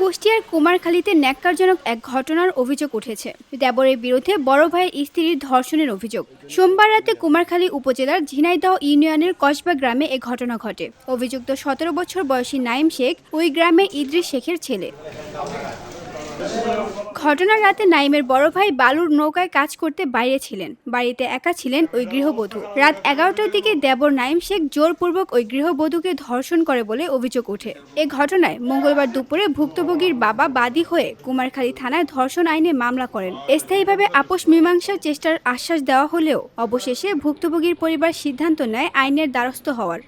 কুষ্টিয়ার কুমারখালীতে ন্যাক্কারজনক এক ঘটনার অভিযোগ উঠেছে। দেবরের বিরুদ্ধে বড় ভাইয়ের স্ত্রীর ধর্ষণের অভিযোগ। সোমবার রাতে কুমারখালী উপজেলার ঝিনাইদহ ইউনিয়নের কসবা গ্রামে এ ঘটনা ঘটে। অভিযুক্ত ১৭ বছর বয়সী নাইম শেখ ওই গ্রামে ইদ্রিস শেখের ছেলে। ঘটনার রাতে নাইমের বড় ভাই বালুর নৌকায় কাজ করতে বাইরে ছিলেন। বাড়িতে একা ছিলেন ওই গৃহবধূ। রাত ১১টার দিকে দেবর নাইম শেখ জোরপূর্বক ওই গৃহবধূকে ধর্ষণ করে বলে অভিযোগ ওঠে। এ ঘটনায় মঙ্গলবার দুপুরে ভুক্তভোগীর বাবা বাদী হয়ে কুমারখালী থানায় ধর্ষণ আইনে মামলা করেন। স্থায়ীভাবে আপোষ মীমাংসার চেষ্টার আশ্বাস দেওয়া হলেও অবশেষে ভুক্তভোগীর পরিবার সিদ্ধান্ত নেয় আইনের দ্বারস্থ হওয়ার।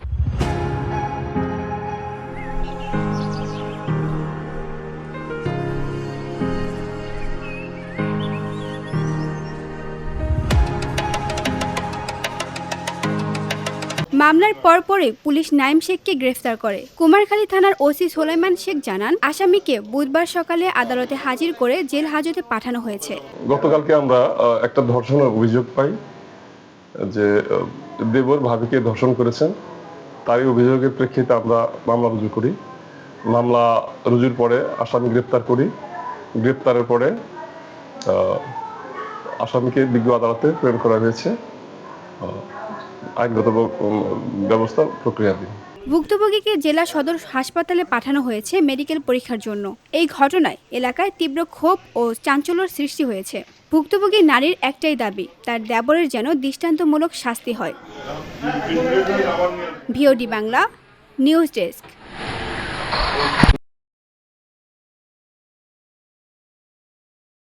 মামলার পরপরই পুলিশ নাইম শেখকে গ্রেফতার করে। কুমারখালী থানার ওসি সোলাইমান শেখ জানান, আসামিকে বুধবার সকালে আদালতে হাজির করে জেল হাজতে পাঠানো হয়েছে। গতকালকে আমরা একটা ধর্ষণের অভিযোগ পাই যে দেবর ভাবিকে ধর্ষণ করেছেন। তারই অভিযোগের প্রেক্ষিতে আমরা মামলা রুজু করি। মামলা রুজুর পরে আসামি গ্রেপ্তার করি। গ্রেপ্তারের পরে আসামিকে বিজ্ঞ আদালতে প্রেরণ করা হয়েছে আইনগত ব্যবস্থা প্রক্রিয়াধীন। ভুক্তভোগীকে জেলা সদর হাসপাতালে পাঠানো হয়েছে মেডিকেল পরীক্ষার জন্য। এই ঘটনায় এলাকায় তীব্র ক্ষোভ ও চাঞ্চল্যের সৃষ্টি হয়েছে। ভুক্তভোগী নারীর একটাই দাবি, তার দেবরের যেন দৃষ্টান্তমূলক শাস্তি হয়। VOD Bangla news desk.